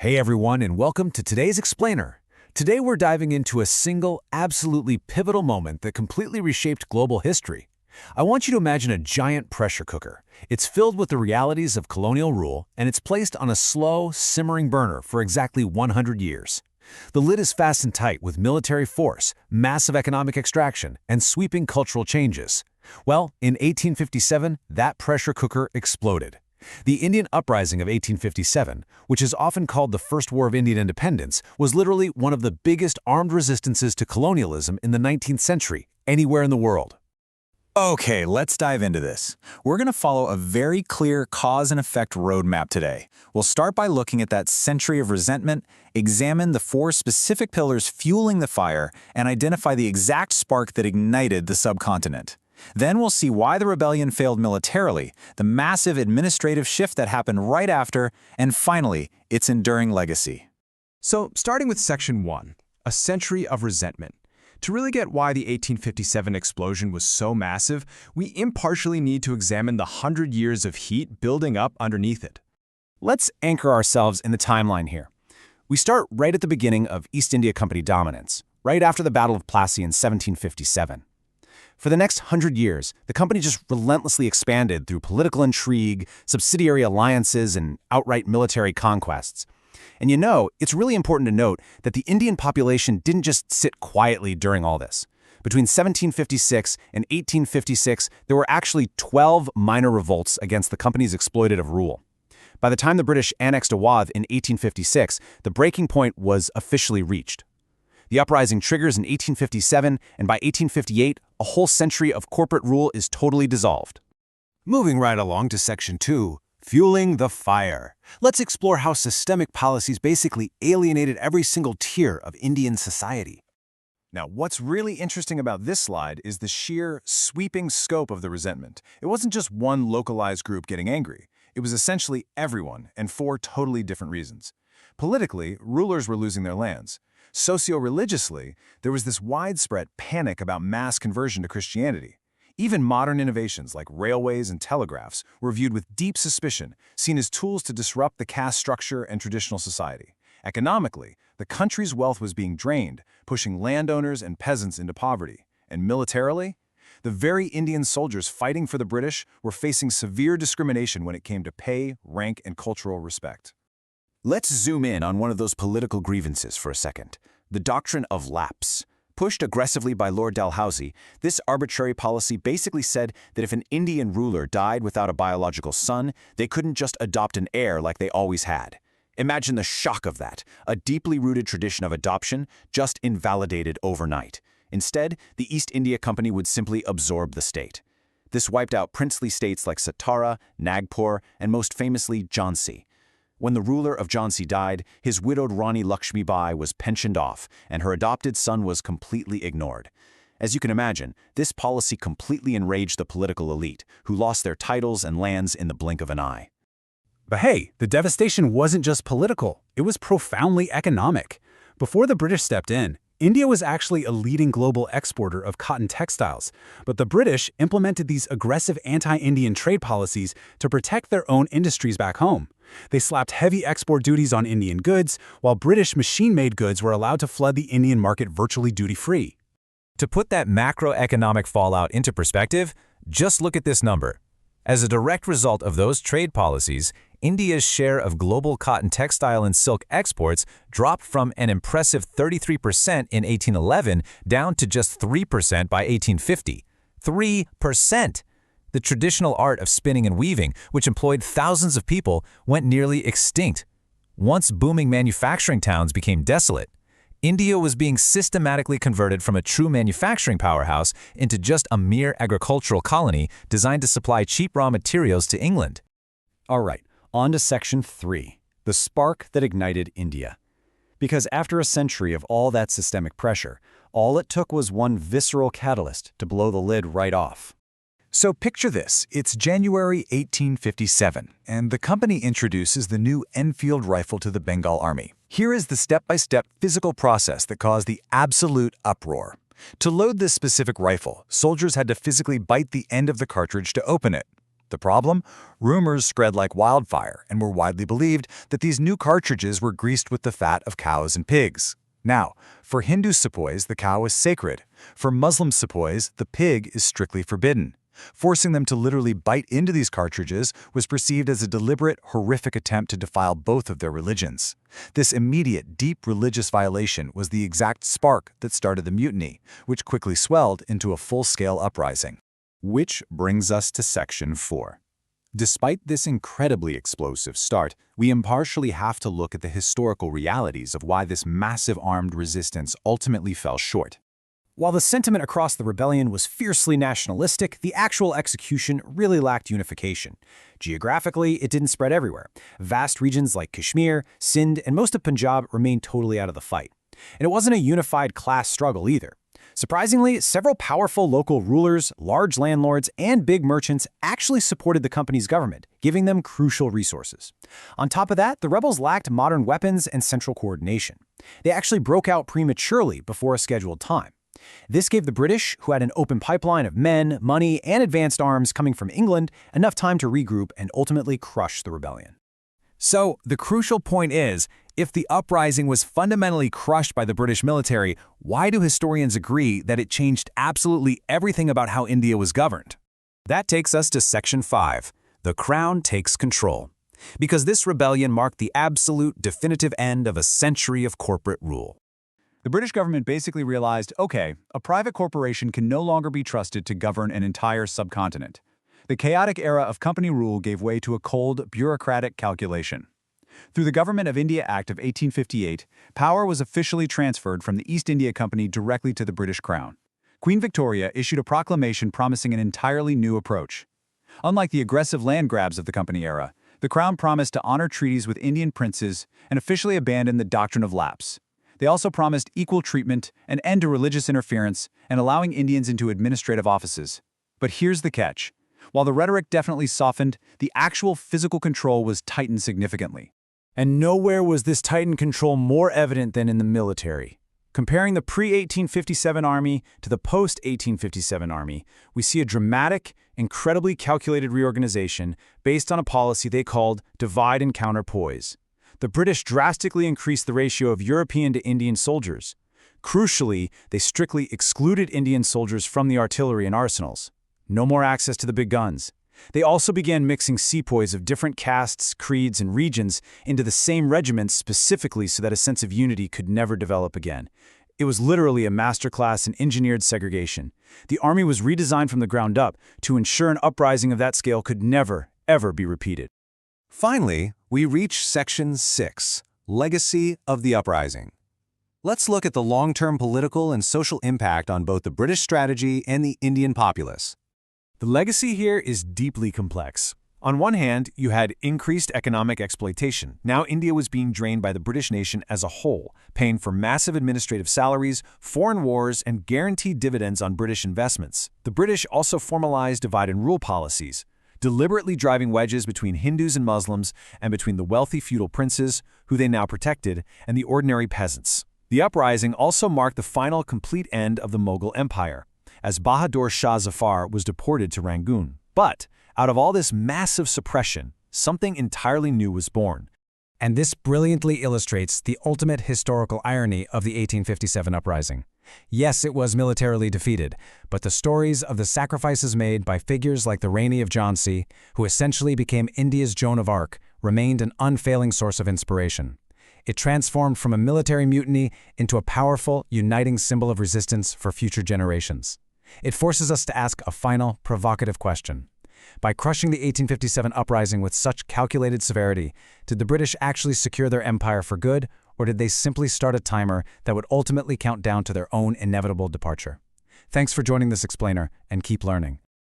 Hey everyone, and welcome to today's Explainer. Today we're diving into a single, absolutely pivotal moment that completely reshaped global history. I want you to imagine a giant pressure cooker. It's filled with the realities of colonial rule, and it's placed on a slow, simmering burner for exactly 100 years. The lid is fastened tight with military force, massive economic extraction, and sweeping cultural changes. Well, in 1857, that pressure cooker exploded. The Indian Uprising of 1857, which is often called the First War of Indian Independence, was literally one of the biggest armed resistances to colonialism in the 19th century, anywhere in the world. Okay, let's dive into this. We're going to follow a very clear cause and effect roadmap today. We'll start by looking at that century of resentment, examine the four specific pillars fueling the fire, and identify the exact spark that ignited the subcontinent. Then we'll see why the rebellion failed militarily, the massive administrative shift that happened right after, and finally, its enduring legacy. So, starting with Section 1, a century of resentment. To really get why the 1857 explosion was so massive, we impartially need to examine the 100 years of heat building up underneath it. Let's anchor ourselves in the timeline here. We start right at the beginning of East India Company dominance, right after the Battle of Plassey in 1757. For the next 100 years, the company just relentlessly expanded through political intrigue, subsidiary alliances, and outright military conquests. And it's really important to note that the Indian population didn't just sit quietly during all this. Between 1756 and 1856, there were actually 12 minor revolts against the company's exploitative rule. By the time the British annexed Awadh in 1856, the breaking point was officially reached. The uprising triggers in 1857, and by 1858, a whole century of corporate rule is totally dissolved. Moving right along to Section 2, fueling the fire. Let's explore how systemic policies basically alienated every single tier of Indian society. Now, what's really interesting about this slide is the sheer, sweeping scope of the resentment. It wasn't just one localized group getting angry. It was essentially everyone, and for totally different reasons. Politically, rulers were losing their lands. Socio-religiously, there was this widespread panic about mass conversion to Christianity. Even modern innovations like railways and telegraphs were viewed with deep suspicion, seen as tools to disrupt the caste structure and traditional society. Economically, the country's wealth was being drained, pushing landowners and peasants into poverty. And militarily, the very Indian soldiers fighting for the British were facing severe discrimination when it came to pay, rank, and cultural respect. Let's zoom in on one of those political grievances for a second, the doctrine of lapse. Pushed aggressively by Lord Dalhousie, this arbitrary policy basically said that if an Indian ruler died without a biological son, they couldn't just adopt an heir like they always had. Imagine the shock of that, a deeply rooted tradition of adoption just invalidated overnight. Instead, the East India Company would simply absorb the state. This wiped out princely states like Satara, Nagpur, and most famously Jhansi. When the ruler of Jhansi died, his widowed Rani Lakshmi Bai was pensioned off, and her adopted son was completely ignored. As you can imagine, this policy completely enraged the political elite, who lost their titles and lands in the blink of an eye. But hey, the devastation wasn't just political, it was profoundly economic. Before the British stepped in, India was actually a leading global exporter of cotton textiles, but the British implemented these aggressive anti-Indian trade policies to protect their own industries back home. They slapped heavy export duties on Indian goods, while British machine-made goods were allowed to flood the Indian market virtually duty-free. To put that macroeconomic fallout into perspective, just look at this number. As a direct result of those trade policies, India's share of global cotton textile and silk exports dropped from an impressive 33% in 1811 down to just 3% by 1850. 3%! The traditional art of spinning and weaving, which employed thousands of people, went nearly extinct. Once booming manufacturing towns became desolate, India was being systematically converted from a true manufacturing powerhouse into just a mere agricultural colony designed to supply cheap raw materials to England. All right, on to Section 3, the spark that ignited India. Because after a century of all that systemic pressure, all it took was one visceral catalyst to blow the lid right off. So picture this, it's January 1857, and the company introduces the new Enfield rifle to the Bengal Army. Here is the step-by-step physical process that caused the absolute uproar. To load this specific rifle, soldiers had to physically bite the end of the cartridge to open it. The problem? Rumors spread like wildfire and were widely believed that these new cartridges were greased with the fat of cows and pigs. Now, for Hindu sepoys, the cow is sacred. For Muslim sepoys, the pig is strictly forbidden. Forcing them to literally bite into these cartridges was perceived as a deliberate, horrific attempt to defile both of their religions. This immediate, deep religious violation was the exact spark that started the mutiny, which quickly swelled into a full-scale uprising. Which brings us to Section 4. Despite this incredibly explosive start, we impartially have to look at the historical realities of why this massive armed resistance ultimately fell short. While the sentiment across the rebellion was fiercely nationalistic, the actual execution really lacked unification. Geographically, it didn't spread everywhere. Vast regions like Kashmir, Sindh, and most of Punjab remained totally out of the fight. And it wasn't a unified class struggle either. Surprisingly, several powerful local rulers, large landlords, and big merchants actually supported the company's government, giving them crucial resources. On top of that, the rebels lacked modern weapons and central coordination. They actually broke out prematurely before a scheduled time. This gave the British, who had an open pipeline of men, money, and advanced arms coming from England, enough time to regroup and ultimately crush the rebellion. So, the crucial point is, if the uprising was fundamentally crushed by the British military, why do historians agree that it changed absolutely everything about how India was governed? That takes us to Section 5. The Crown takes control. Because this rebellion marked the absolute, definitive end of a century of corporate rule. The British government basically realized, okay, a private corporation can no longer be trusted to govern an entire subcontinent. The chaotic era of company rule gave way to a cold, bureaucratic calculation. Through the Government of India Act of 1858, power was officially transferred from the East India Company directly to the British Crown. Queen Victoria issued a proclamation promising an entirely new approach. Unlike the aggressive land grabs of the Company era, the Crown promised to honor treaties with Indian princes and officially abandon the doctrine of lapse. They also promised equal treatment, an end to religious interference, and allowing Indians into administrative offices. But here's the catch. While the rhetoric definitely softened, the actual physical control was tightened significantly. And nowhere was this tightened control more evident than in the military. Comparing the pre-1857 army to the post-1857 army, we see a dramatic, incredibly calculated reorganization based on a policy they called divide and counterpoise. The British drastically increased the ratio of European to Indian soldiers. Crucially, they strictly excluded Indian soldiers from the artillery and arsenals. No more access to the big guns. They also began mixing sepoys of different castes, creeds, and regions into the same regiments specifically so that a sense of unity could never develop again. It was literally a masterclass in engineered segregation. The army was redesigned from the ground up to ensure an uprising of that scale could never, ever be repeated. Finally, we reach Section 6, Legacy of the Uprising. Let's look at the long-term political and social impact on both the British strategy and the Indian populace. The legacy here is deeply complex. On one hand, you had increased economic exploitation. Now India was being drained by the British nation as a whole, paying for massive administrative salaries, foreign wars, and guaranteed dividends on British investments. The British also formalized divide and rule policies, deliberately driving wedges between Hindus and Muslims and between the wealthy feudal princes, who they now protected, and the ordinary peasants. The uprising also marked the final complete end of the Mughal Empire, as Bahadur Shah Zafar was deported to Rangoon. But, out of all this massive suppression, something entirely new was born. And this brilliantly illustrates the ultimate historical irony of the 1857 uprising. Yes, it was militarily defeated, but the stories of the sacrifices made by figures like the Rani of Jhansi, who essentially became India's Joan of Arc, remained an unfailing source of inspiration. It transformed from a military mutiny into a powerful, uniting symbol of resistance for future generations. It forces us to ask a final, provocative question. By crushing the 1857 uprising with such calculated severity, did the British actually secure their empire for good, or did they simply start a timer that would ultimately count down to their own inevitable departure? Thanks for joining this explainer, and keep learning.